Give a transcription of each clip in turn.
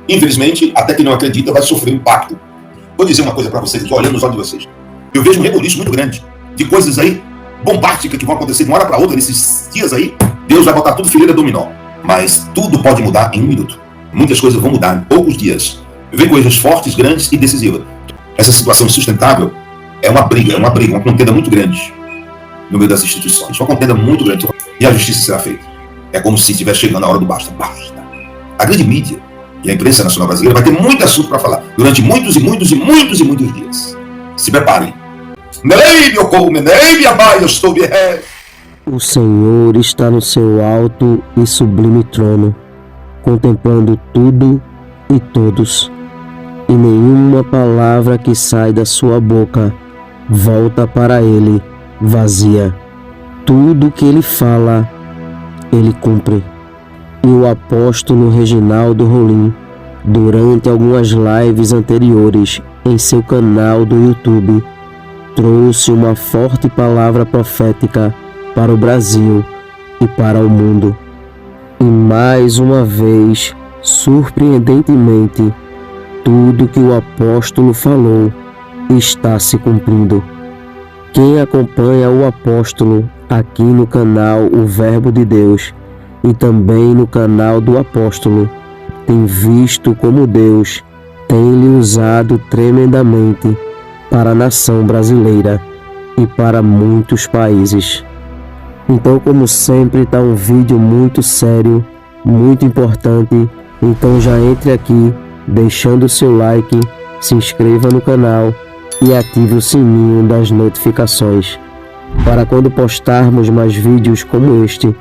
Infelizmente, até quem não acredita vai sofrer um impacto. Vou dizer uma coisa para vocês aqui, olhando nos olhos de vocês. Eu vejo um reboliço muito grande de coisas aí bombásticas que vão acontecer de uma hora para outra nesses dias aí. Deus vai botar tudo fileira dominó. Mas tudo pode mudar em um minuto. Muitas coisas vão mudar em poucos dias. Vem coisas fortes, grandes e decisivas. Essa situação insustentável é uma briga, uma contenda muito grande no meio das instituições. Uma contenda muito grande. E a justiça será feita. É como se estivesse chegando a hora do basta. Basta. A grande mídia e a imprensa nacional brasileira vai ter muito assunto para falar durante muitos dias. Se preparem. O Senhor está no seu alto e sublime trono, contemplando tudo e todos, e nenhuma palavra que sai da sua boca volta para ele vazia. Tudo que ele fala, ele cumpre. E o apóstolo Reginaldo Rolim, durante algumas lives anteriores em seu canal do YouTube, trouxe uma forte palavra profética para o Brasil e para o mundo. E mais uma vez, surpreendentemente, tudo que o apóstolo falou está se cumprindo. Quem acompanha o apóstolo aqui no canal O Verbo de Deus e também no canal do apóstolo tem visto como Deus tem lhe usado tremendamente para a nação brasileira e para muitos países. Então, como sempre, está um vídeo muito sério, muito importante. Então já entre aqui, deixando o seu like, se inscreva no canal e ative o sininho das notificações, para quando postarmos mais vídeos como este,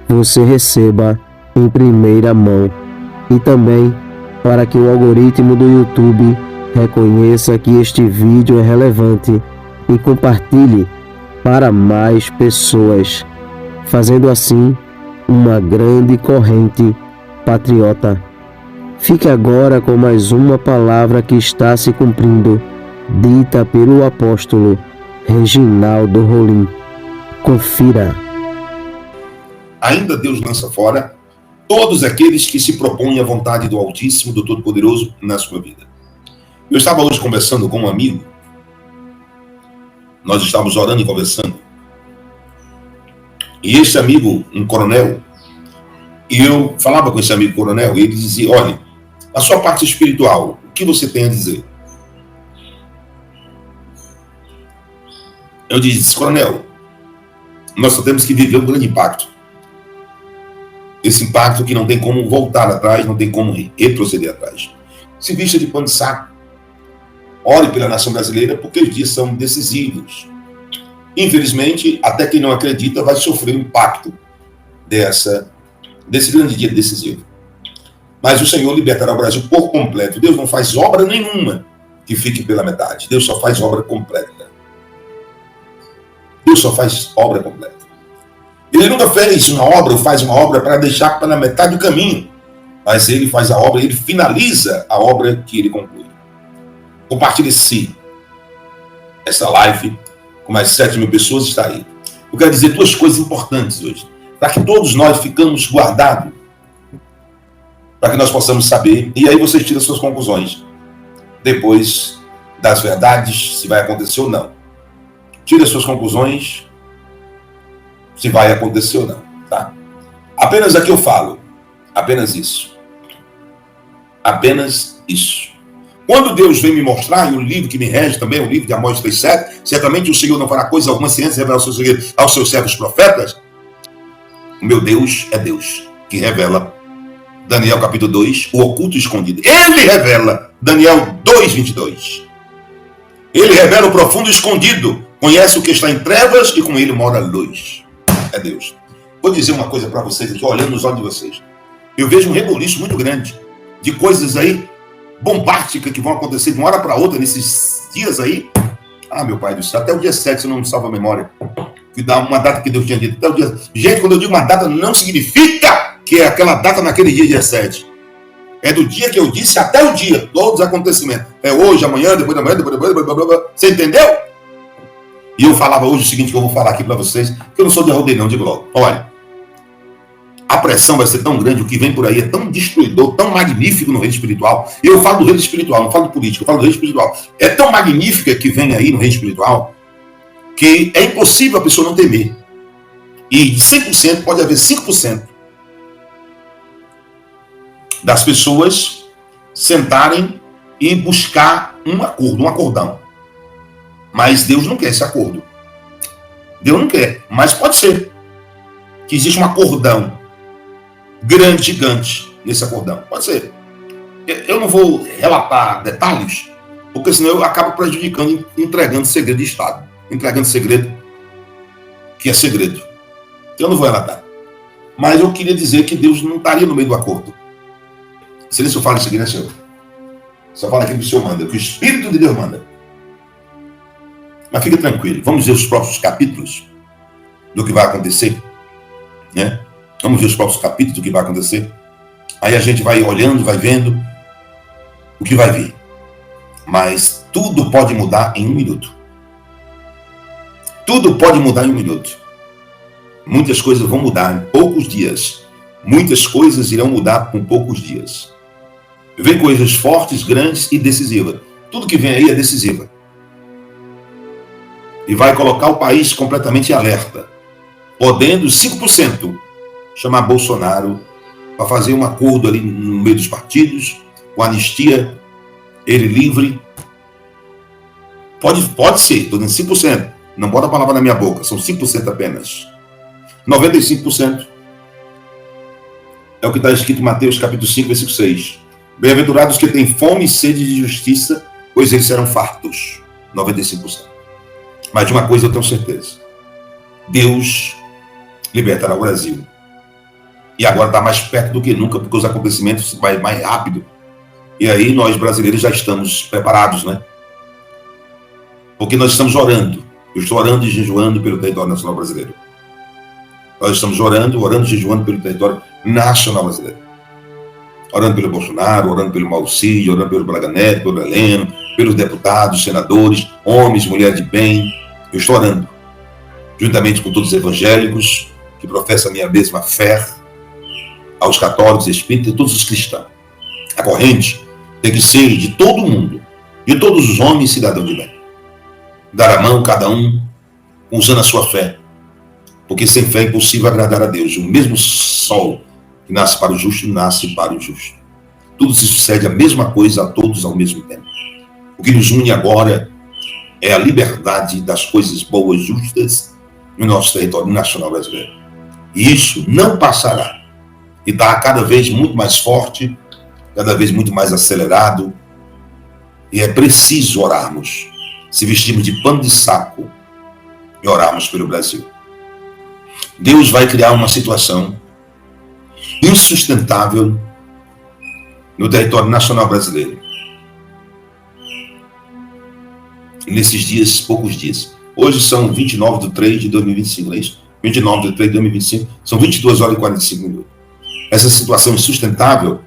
você receba em primeira mão. E também para que o algoritmo do YouTube reconheça que este vídeo é relevante e compartilhe para mais pessoas, fazendo assim uma grande corrente patriota. Fique agora com mais uma palavra que está se cumprindo, dita pelo apóstolo Reginaldo Rolim. Confira. Ainda Deus lança fora todos aqueles que se propõem à vontade do Altíssimo, do Todo-Poderoso na sua vida. Eu estava hoje conversando com um amigo, nós estávamos orando e conversando, e esse amigo, um coronel, e eu falava com esse amigo coronel, e ele dizia, olha, a sua parte espiritual, o que você tem a dizer? Eu disse, coronel, nós só temos que viver um grande impacto. Esse impacto que não tem como voltar atrás, não tem como retroceder atrás. Se vista de pano de saco. Ore pela nação brasileira, porque os dias são decisivos. Infelizmente, até quem não acredita vai sofrer o impacto desse grande dia decisivo. Mas o Senhor libertará o Brasil por completo. Deus não faz obra nenhuma que fique pela metade. Deus só faz obra completa. Deus só faz obra completa. Ele nunca fez uma obra ou faz uma obra para deixar pela metade do caminho. Mas ele faz a obra, ele finaliza a obra que ele conclui. Compartilhe essa live com mais 7.000 pessoas, está aí. Eu quero dizer duas coisas importantes hoje, para que todos nós ficamos guardados, para que nós possamos saber, e aí vocês tiram suas conclusões, depois das verdades, se vai acontecer ou não. Tire as suas conclusões, se vai acontecer ou não, tá? Apenas aqui eu falo, apenas isso. Apenas isso. Quando Deus vem me mostrar, e o livro que me rege também, o livro de Amós 3,7, certamente o Senhor não fará coisa alguma sem antes revelar o seu segredo aos seus servos profetas. O meu Deus é Deus, que revela, Daniel capítulo 2, o oculto e escondido. Ele revela, Daniel 2,22. Ele revela o profundo e escondido, conhece o que está em trevas e com ele mora a luz. É Deus. Vou dizer uma coisa para vocês aqui, olhando nos olhos de vocês. Eu vejo um reboliço muito grande de coisas aí bombásticas que vão acontecer de uma hora para outra nesses dias aí. Ah, meu pai do céu, até o dia 7, se eu não me salvo a memória, que dá uma data que Deus tinha dito. Até o dia... Gente, quando eu digo uma data, não significa que é aquela data naquele dia 7. É do dia que eu disse até o dia, todos os acontecimentos. É hoje, amanhã, depois da manhã, depois blá, blá, blá, blá. Você entendeu? E eu falava hoje o seguinte que eu vou falar aqui para vocês, que eu não sou de rodeio não, digo logo. Olha, a pressão vai ser tão grande, o que vem por aí é tão destruidor, tão magnífico no reino espiritual. Eu falo do reino espiritual, não falo do político, eu falo do reino espiritual. É tão magnífica que vem aí no reino espiritual que é impossível a pessoa não temer. E de 100% pode haver 5% das pessoas sentarem e buscar um acordo, um acordão. Mas Deus não quer esse acordo. Deus não quer, mas pode ser que existe um acordão grande, gigante nesse acordão. Pode ser. Eu não vou relatar detalhes, porque senão eu acabo prejudicando, entregando segredo de Estado. Entregando segredo que é segredo. Eu não vou relatar. Mas eu queria dizer que Deus não estaria no meio do acordo. Se eu falo isso aqui, né, Senhor? Só fala aquilo que o Senhor manda, que o Espírito de Deus manda. Mas fica tranquilo. Vamos ver os próximos capítulos do que vai acontecer. Né? Vamos ver os próximos capítulos do que vai acontecer. Aí a gente vai olhando, vai vendo o que vai vir. Mas tudo pode mudar em 1 minuto. Tudo pode mudar em 1 minuto. Muitas coisas vão mudar em poucos dias. Muitas coisas irão mudar com poucos dias. Vem coisas fortes, grandes e decisivas. Tudo que vem aí é decisiva. E vai colocar o país completamente em alerta. Podendo 5% chamar Bolsonaro para fazer um acordo ali no meio dos partidos, com anistia, ele livre. Pode ser, estou dizendo 5%. Não bota a palavra na minha boca, são 5% apenas. 95% é o que está escrito em Mateus capítulo 5, versículo 6. Bem-aventurados que têm fome e sede de justiça, pois eles serão fartos. 95%. Mas de uma coisa eu tenho certeza. Deus libertará o Brasil. E agora está mais perto do que nunca, porque os acontecimentos vão mais rápido. E aí nós brasileiros já estamos preparados, né? Porque nós estamos orando. Eu estou orando e jejuando pelo território nacional brasileiro. Nós estamos orando e jejuando pelo território nacional brasileiro. Orando pelo Bolsonaro, orando pelo Maurício, orando pelo Braga Neto, pelo Heleno, pelos deputados, senadores, homens, mulheres de bem. Eu estou orando, juntamente com todos os evangélicos, que professam a minha mesma fé, aos católicos, espíritas e todos os cristãos. A corrente tem que ser de todo mundo, de todos os homens e cidadãos de bem. Dar a mão, cada um, usando a sua fé. Porque sem fé é impossível agradar a Deus. O mesmo sol que nasce para o justo, nasce para o justo. Tudo se sucede a mesma coisa a todos ao mesmo tempo. O que nos une agora é a liberdade das coisas boas, justas, no nosso território nacional brasileiro. E isso não passará. E está cada vez muito mais forte, cada vez muito mais acelerado. E é preciso orarmos, se vestirmos de pano de saco e orarmos pelo Brasil. Deus vai criar uma situação insustentável no território nacional brasileiro. Nesses dias, poucos dias. Hoje são 29 de 3 de 2025, não é isso? 29 de 3 de 2025, são 22 horas e 45 minutos. Essa situação insustentável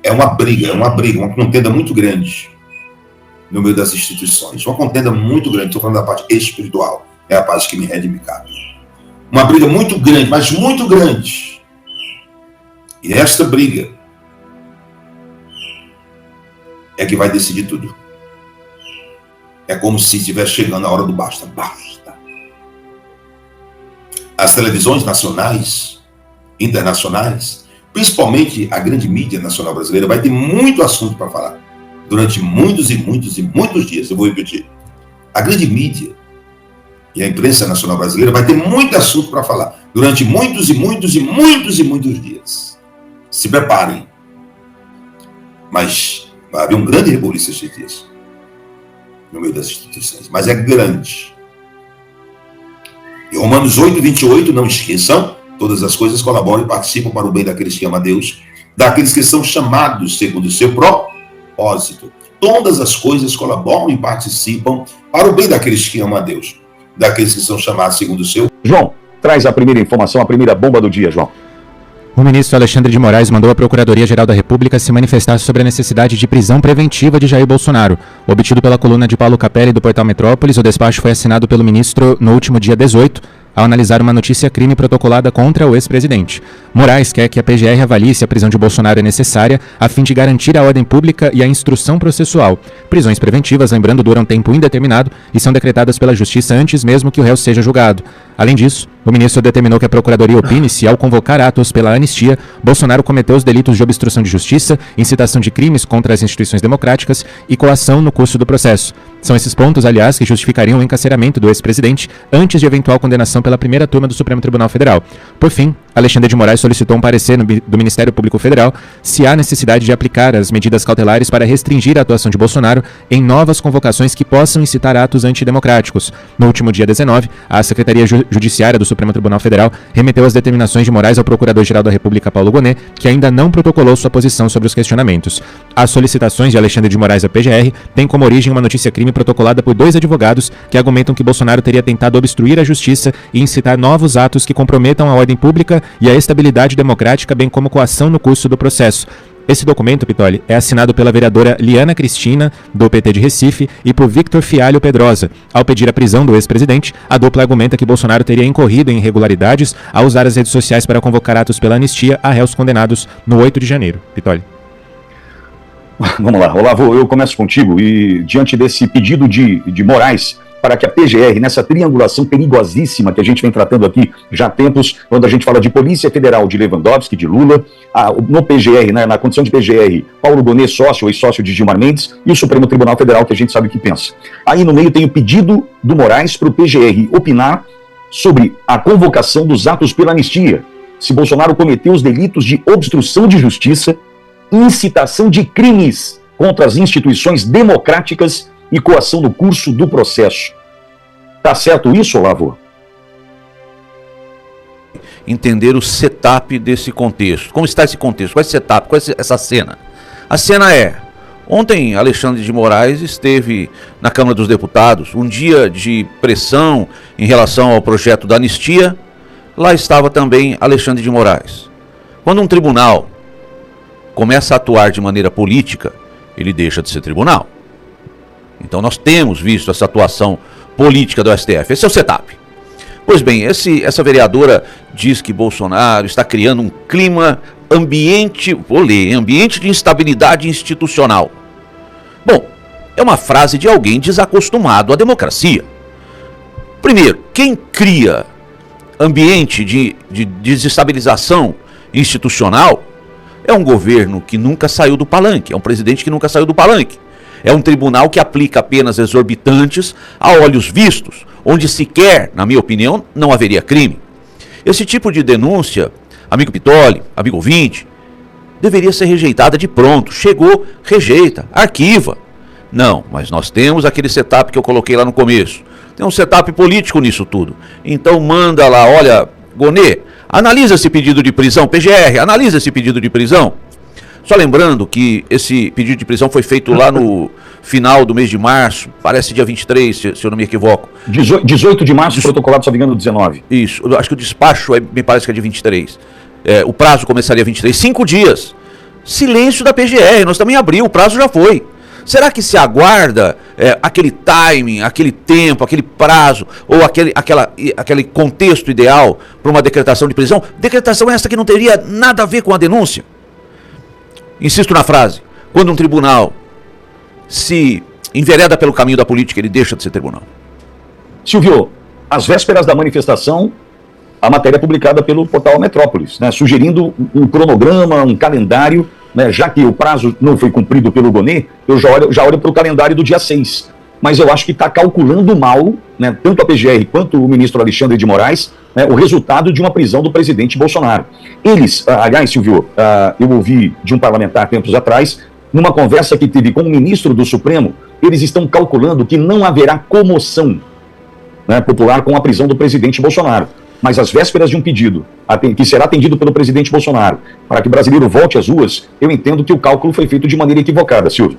é uma briga, uma contenda muito grande no meio das instituições. Uma contenda muito grande, estou falando da parte espiritual, é a parte que me rege e me cabe. Uma briga muito grande, mas muito grande. E esta briga é que vai decidir tudo. É como se estivesse chegando a hora do basta. Basta. As televisões nacionais, internacionais, principalmente a grande mídia nacional brasileira, vai ter muito assunto para falar. Durante muitos e muitos e muitos dias, eu vou repetir. A grande mídia e a imprensa nacional brasileira vai ter muito assunto para falar. Durante muitos e muitos e muitos e muitos dias. Se preparem. Mas vai haver um grande rebuliço esses dias. No meio das instituições. Mas é grande. E Romanos 8, 28, não esqueçam, todas as coisas colaboram e participam para o bem daqueles que amam a Deus, daqueles que são chamados segundo o seu propósito. Todas as coisas colaboram e participam para o bem daqueles que amam a Deus, daqueles que são chamados segundo o seu... João, traz a primeira informação, a primeira bomba do dia, João. O ministro Alexandre de Moraes mandou à Procuradoria-Geral da República se manifestar sobre a necessidade de prisão preventiva de Jair Bolsonaro. Obtido pela coluna de Paulo Capelli do portal Metrópolis, o despacho foi assinado pelo ministro no último dia 18. ao analisar uma notícia-crime protocolada contra o ex-presidente. Moraes quer que a PGR avalie se a prisão de Bolsonaro é necessária a fim de garantir a ordem pública e a instrução processual. Prisões preventivas, lembrando, duram tempo indeterminado e são decretadas pela Justiça antes mesmo que o réu seja julgado. Além disso, o ministro determinou que a Procuradoria opine se, ao convocar atos pela anistia, Bolsonaro cometeu os delitos de obstrução de justiça, incitação de crimes contra as instituições democráticas e coação no curso do processo. São esses pontos, aliás, que justificariam o encarceramento do ex-presidente antes de eventual condenação pela primeira turma do Supremo Tribunal Federal. Por fim, Alexandre de Moraes solicitou um parecer do Ministério Público Federal se há necessidade de aplicar as medidas cautelares para restringir a atuação de Bolsonaro em novas convocações que possam incitar atos antidemocráticos. No último dia 19, a Secretaria Judiciária do Supremo Tribunal Federal remeteu as determinações de Moraes ao Procurador-Geral da República, Paulo Gonet, que ainda não protocolou sua posição sobre os questionamentos. As solicitações de Alexandre de Moraes à PGR têm como origem uma notícia-crime protocolada por 2 advogados que argumentam que Bolsonaro teria tentado obstruir a justiça e incitar novos atos que comprometam a ordem pública e a estabilidade democrática, bem como coação no curso do processo. Esse documento, Pitoli, é assinado pela vereadora Liana Cristina, do PT de Recife, e por Victor Fialho Pedrosa. Ao pedir a prisão do ex-presidente, a dupla argumenta que Bolsonaro teria incorrido em irregularidades ao usar as redes sociais para convocar atos pela anistia a réus condenados no 8 de janeiro. Pitoli. Vamos lá, Olavo, eu começo contigo e diante desse pedido de Moraes para que a PGR, nessa triangulação perigosíssima que a gente vem tratando aqui já há tempos, quando a gente fala de Polícia Federal de Lewandowski, de Lula, no PGR, na condição de PGR, Paulo Gonet, sócio ou ex-sócio de Gilmar Mendes, e o Supremo Tribunal Federal, que a gente sabe o que pensa. Aí no meio tem o pedido do Moraes para o PGR opinar sobre a convocação dos atos pela anistia, se Bolsonaro cometeu os delitos de obstrução de justiça, incitação de crimes contra as instituições democráticas e coação no curso do processo. Tá certo isso, Olavo? Entender o setup desse contexto. Como está esse contexto? Qual é esse setup? Qual é essa cena? A cena é: ontem Alexandre de Moraes esteve na Câmara dos Deputados, um dia de pressão em relação ao projeto da anistia. Lá estava também Alexandre de Moraes. Quando um tribunal começa a atuar de maneira política, ele deixa de ser tribunal. Então nós temos visto essa atuação política do STF. Esse é o setup. Pois bem, essa vereadora diz que Bolsonaro está criando um ambiente de instabilidade institucional. Bom, é uma frase de alguém desacostumado à democracia. Primeiro, quem cria ambiente de desestabilização institucional é um governo que nunca saiu do palanque, é um presidente que nunca saiu do palanque. É um tribunal que aplica penas exorbitantes a olhos vistos, onde sequer, na minha opinião, não haveria crime. Esse tipo de denúncia, amigo Pitoli, amigo ouvinte, deveria ser rejeitada de pronto. Chegou, rejeita, arquiva. Não, mas nós temos aquele setup que eu coloquei lá no começo. Tem um setup político nisso tudo. Então manda lá, olha, Gonet, analisa esse pedido de prisão, PGR, analisa esse pedido de prisão. Só lembrando que esse pedido de prisão foi feito lá no final do mês de março, parece dia 23, se eu não me equivoco. 18 de março, protocolado, só me engano, 19. Isso, eu acho que o despacho me parece que é de 23. O prazo começaria 23, 5 dias. Silêncio da PGR, nós também abriu, o prazo já foi. Será que se aguarda aquele timing, aquele tempo, aquele prazo, ou aquele contexto ideal para uma decretação de prisão? Decretação essa que não teria nada a ver com a denúncia. Insisto na frase: quando um tribunal se envereda pelo caminho da política, ele deixa de ser tribunal. Silvio, às vésperas da manifestação, a matéria é publicada pelo portal Metrópolis, né, sugerindo um cronograma, um calendário, né, já que o prazo não foi cumprido pelo Gonet, eu já olho para o calendário do dia 6. Mas eu acho que está calculando mal, né, tanto a PGR quanto o ministro Alexandre de Moraes, né, o resultado de uma prisão do presidente Bolsonaro. Eles, aliás, Silvio, eu ouvi de um parlamentar tempos atrás, numa conversa que teve com o ministro do Supremo, eles estão calculando que não haverá comoção, né, popular com a prisão do presidente Bolsonaro. Mas às vésperas de um pedido que será atendido pelo presidente Bolsonaro para que o brasileiro volte às ruas, eu entendo que o cálculo foi feito de maneira equivocada, Silvio.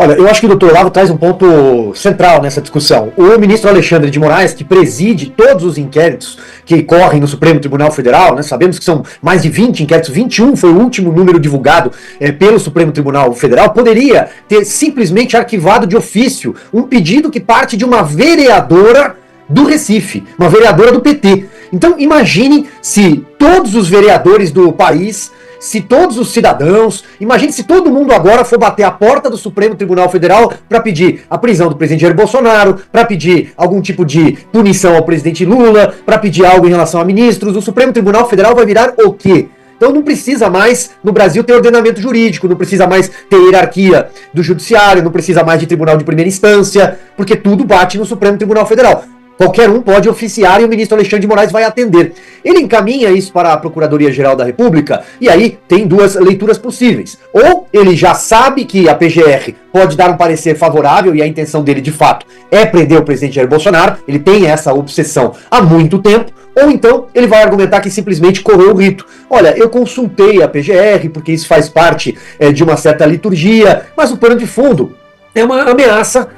Olha, eu acho que o doutor Olavo traz um ponto central nessa discussão. O ministro Alexandre de Moraes, que preside todos os inquéritos que correm no Supremo Tribunal Federal, né, sabemos que são mais de 20 inquéritos, 21 foi o último número divulgado pelo Supremo Tribunal Federal, poderia ter simplesmente arquivado de ofício um pedido que parte de uma vereadora do Recife, uma vereadora do PT. Então imagine se todos os vereadores do país, se todos os cidadãos, imagine se todo mundo agora for bater a porta do Supremo Tribunal Federal para pedir a prisão do presidente Jair Bolsonaro, para pedir algum tipo de punição ao presidente Lula, para pedir algo em relação a ministros. O Supremo Tribunal Federal vai virar o quê? Então não precisa mais, no Brasil, ter ordenamento jurídico, não precisa mais ter hierarquia do judiciário, não precisa mais de tribunal de primeira instância, porque tudo bate no Supremo Tribunal Federal. Qualquer um pode oficiar e o ministro Alexandre de Moraes vai atender. Ele encaminha isso para a Procuradoria-Geral da República e aí tem duas leituras possíveis. Ou ele já sabe que a PGR pode dar um parecer favorável e a intenção dele, de fato, é prender o presidente Jair Bolsonaro, ele tem essa obsessão há muito tempo, ou então ele vai argumentar que simplesmente correu o rito. Olha, eu consultei a PGR porque isso faz parte de uma certa liturgia, mas o pano de fundo é uma ameaça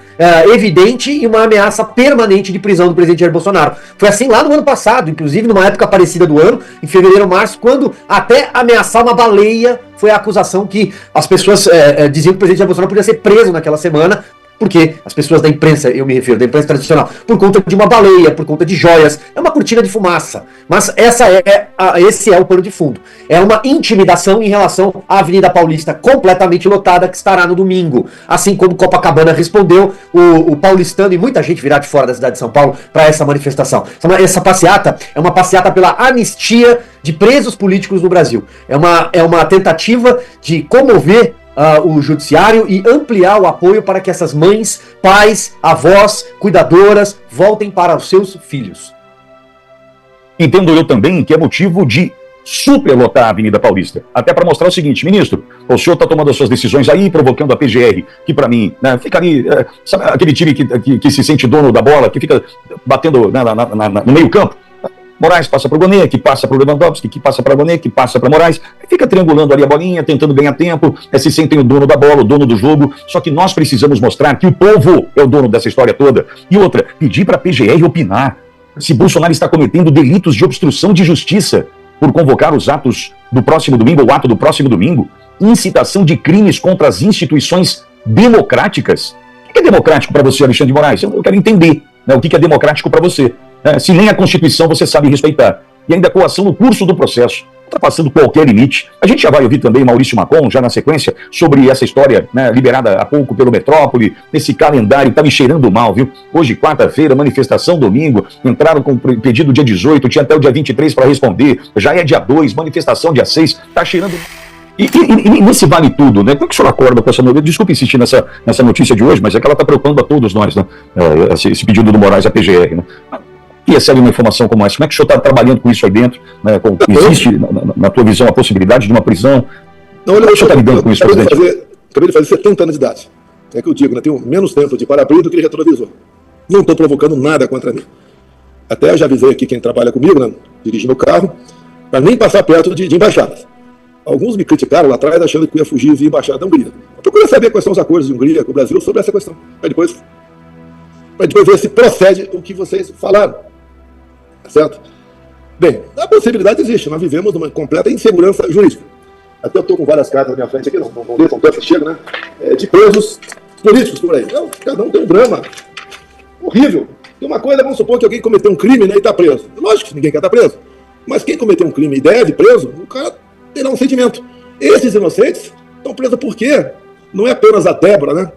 evidente e uma ameaça permanente de prisão do presidente Jair Bolsonaro. Foi assim lá no ano passado, inclusive numa época parecida do ano, em fevereiro, março, quando até ameaçar uma baleia foi a acusação que as pessoas diziam que o presidente Jair Bolsonaro podia ser preso naquela semana, porque as pessoas da imprensa, eu me refiro, da imprensa tradicional, por conta de uma baleia, por conta de joias, é uma cortina de fumaça. Mas esse é o pano de fundo. É uma intimidação em relação à Avenida Paulista completamente lotada, que estará no domingo. Assim como Copacabana respondeu, o paulistano e muita gente virá de fora da cidade de São Paulo para essa manifestação. Essa passeata é uma passeata pela anistia de presos políticos no Brasil. É uma tentativa de comover o judiciário e ampliar o apoio para que essas mães, pais, avós, cuidadoras voltem para os seus filhos. Entendo eu também que é motivo de superlotar a Avenida Paulista. Até para mostrar o seguinte, ministro, o senhor está tomando as suas decisões aí, provocando a PGR, que para mim, né, fica ali, sabe aquele time que se sente dono da bola, que fica batendo no meio campo? Moraes passa para o Gonê, que passa para o Lewandowski, que passa para o Gonê, que passa para Moraes, fica triangulando ali a bolinha, tentando ganhar tempo, se sentem o dono da bola, o dono do jogo, só que nós precisamos mostrar que o povo é o dono dessa história toda. E outra, pedir para a PGR opinar se Bolsonaro está cometendo delitos de obstrução de justiça por convocar os atos do próximo domingo, ou ato do próximo domingo, incitação de crimes contra as instituições democráticas. O que é democrático para você, Alexandre de Moraes? Eu quero entender, né, o que é democrático para você. Se nem a Constituição você sabe respeitar. E ainda coação no curso do processo, ultrapassando qualquer limite. A gente já vai ouvir também Maurício Macron, já na sequência, sobre essa história, né, liberada há pouco pelo Metrópole, nesse calendário, tá me cheirando mal, viu? Hoje, quarta-feira, manifestação domingo, entraram com pedido dia 18, tinha até o dia 23 para responder, já é dia 2, manifestação dia 6, tá cheirando... E nesse vale tudo, né? Como é que o senhor acorda com essa notícia? Desculpe insistir nessa notícia de hoje, mas é que ela está preocupando a todos nós, né? Esse pedido do Moraes à PGR, né? E recebe uma informação como essa? Como é que o senhor está trabalhando com isso aí dentro? Né? Existe, na tua visão, a possibilidade de uma prisão? Não, olha, como é que o senhor está lidando com isso, presidente? Acabei de fazer 70 anos de idade. É que eu digo, né? Tenho menos tempo de para-brisa do que de retrovisor. Não estou provocando nada contra mim. Até já avisei aqui quem trabalha comigo, né, dirigindo o carro, para nem passar perto de embaixadas. Alguns me criticaram lá atrás, achando que eu ia fugir via embaixada da Hungria. Eu procurei saber quais são os acordos de Hungria com o Brasil sobre essa questão. Para depois ver se procede o que vocês falaram. Certo? Bem, a possibilidade existe. Nós vivemos numa completa insegurança jurídica. Até eu estou com várias cartas na minha frente aqui, não li, são tantas que chegam, né? De presos políticos por aí. Então, cada um tem um drama horrível. E uma coisa, vamos supor que alguém cometeu um crime, né, e está preso. Lógico que ninguém quer estar preso. Mas quem cometeu um crime e deve preso, o cara terá um sentimento. Esses inocentes estão presos por quê? Não é apenas a Débora, né?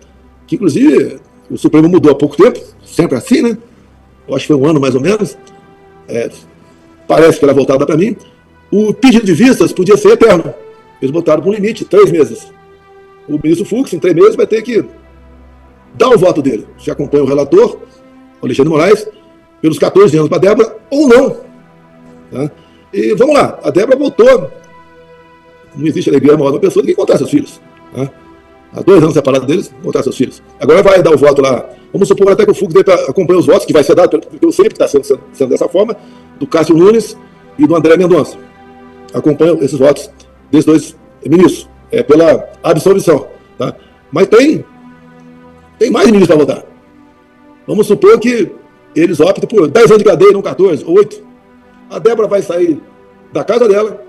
Que inclusive o Supremo mudou há pouco tempo, sempre assim, né? Eu acho que foi um ano mais ou menos. Parece que era voltada para mim. O pedido de vistas podia ser eterno. Eles botaram com um limite, 3 meses. O ministro Fux, em 3 meses, vai ter que dar o voto dele. Se acompanha o relator, o Alexandre de Moraes, pelos 14 anos para a Débora, ou não. Tá? E vamos lá, a Débora voltou. Não existe alegria maior de uma pessoa do que encontrar seus filhos. Tá? Há 2 anos separado deles, encontrar seus filhos. Agora vai dar o voto lá. Vamos supor até que o Fux acompanhe os votos, que vai ser dado pelo sempre que está sendo dessa forma, do Cássio Nunes e do André Mendonça. Acompanham esses votos desses 2 ministros, pela absolvição. Tá? Mas tem mais ministros para votar. Vamos supor que eles optem por 10 anos de cadeia, não 14, ou 8. A Débora vai sair da casa dela,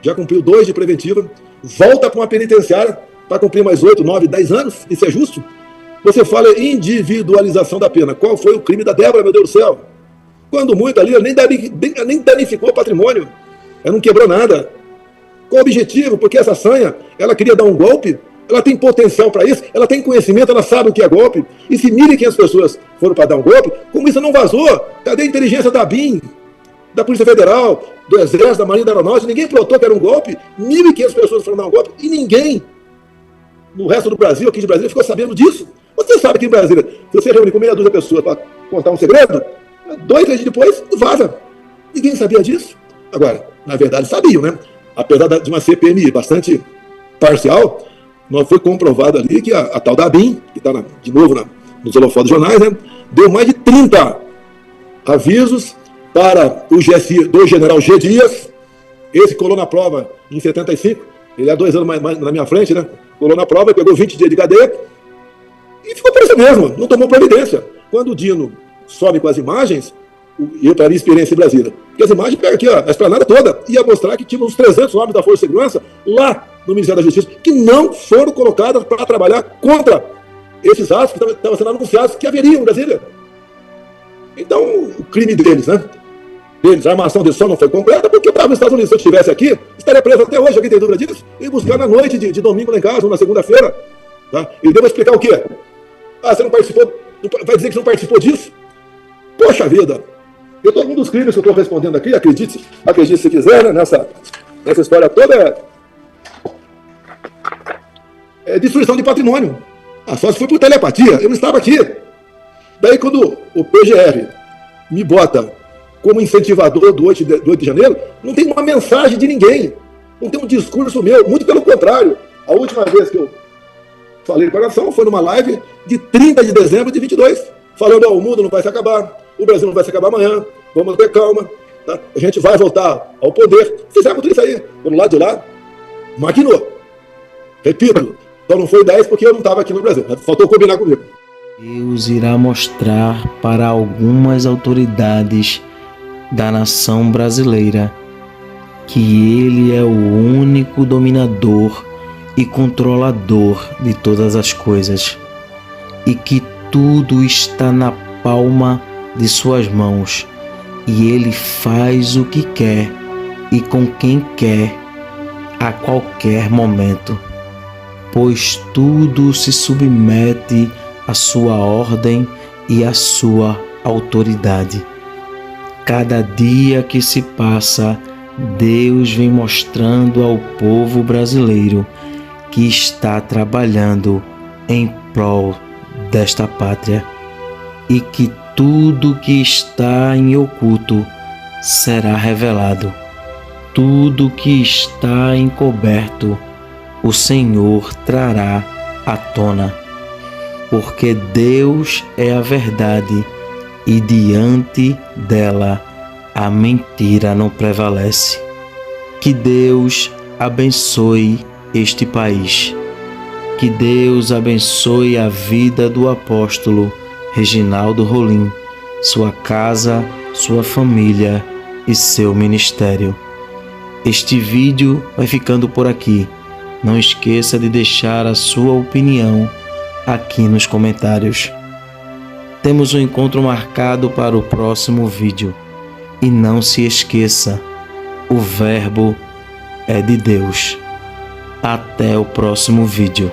já cumpriu 2 de preventiva, volta para uma penitenciária para cumprir mais 8, 9, 10 anos. Isso é justo? Você fala em individualização da pena. Qual foi o crime da Débora, meu Deus do céu? Quando muito ali, nem danificou o patrimônio. Ela não quebrou nada. Qual o objetivo? Porque essa sanha, ela queria dar um golpe, ela tem potencial para isso, ela tem conhecimento, ela sabe o que é golpe. E se 1.500 pessoas foram para dar um golpe, como isso não vazou? Cadê a inteligência da BIM, da Polícia Federal, do Exército, da Marinha, da Aeronáutica? Ninguém plotou que era um golpe. 1.500 pessoas foram dar um golpe e ninguém no resto do Brasil, aqui de Brasília, ficou sabendo disso. Você sabe que em Brasília, se você reúne com meia dúzia de pessoas para contar um segredo, 2, 3 dias depois, vaza. Ninguém sabia disso. Agora, na verdade, sabiam, né? Apesar de uma CPMI bastante parcial, não foi comprovado ali que a tal da BIM, que está de novo nos holofotes dos jornais, né, deu mais de 30 avisos para o GSI do general G. Dias. Esse colou na prova em 75, ele é 2 anos mais na minha frente, né? Colou na prova, pegou 20 dias de cadeia e ficou por isso mesmo, não tomou providência. Quando o Dino sobe com as imagens, eu para a minha experiência em Brasília, porque as imagens pegam aqui, ó, a esplanada toda, ia mostrar que tinha uns 300 homens da Força de Segurança lá no Ministério da Justiça, que não foram colocados para trabalhar contra esses atos que estavam sendo anunciados que haveriam em Brasília. Então, o crime deles, né? A armação deles só não foi completa porque eu estava nos Estados Unidos. Se eu estivesse aqui, estaria preso até hoje, alguém tem dúvida disso? E buscar na noite de domingo lá em casa, ou na segunda-feira. Tá? E devo explicar o quê? Ah, você não participou, vai dizer que você não participou disso? Poxa vida! Eu tô, um dos crimes que eu estou respondendo aqui, acredite se quiser, né, nessa história toda, é destruição de patrimônio. Ah, só se foi por telepatia, eu não estava aqui. Daí quando o PGR me bota como incentivador do 8 de janeiro, não tem uma mensagem de ninguém, não tem um discurso meu, muito pelo contrário. A última vez que eu falei para a nação foi numa live de 30 de dezembro de 22, falando, o mundo não vai se acabar, o Brasil não vai se acabar amanhã, vamos ter calma, tá? A gente vai voltar ao poder. Fizemos tudo isso aí, pelo lado de lá, maquinou. Repito, então não foi 10 porque eu não estava aqui no Brasil, faltou combinar comigo. Deus irá mostrar para algumas autoridades da nação brasileira que Ele é o único dominador e controlador de todas as coisas e que tudo está na palma de suas mãos e Ele faz o que quer e com quem quer a qualquer momento, pois tudo se submete à sua ordem e à sua autoridade. Cada dia que se passa, Deus vem mostrando ao povo brasileiro que está trabalhando em prol desta pátria e que tudo que está em oculto será revelado. Tudo que está encoberto, o Senhor trará à tona, porque Deus é a verdade e diante dela a mentira não prevalece. Que Deus abençoe este país. Que Deus abençoe a vida do apóstolo Reginaldo Rolim, sua casa, sua família e seu ministério. Este vídeo vai ficando por aqui. Não esqueça de deixar a sua opinião aqui nos comentários. Temos um encontro marcado para o próximo vídeo. E não se esqueça, o Verbo é de Deus. Até o próximo vídeo.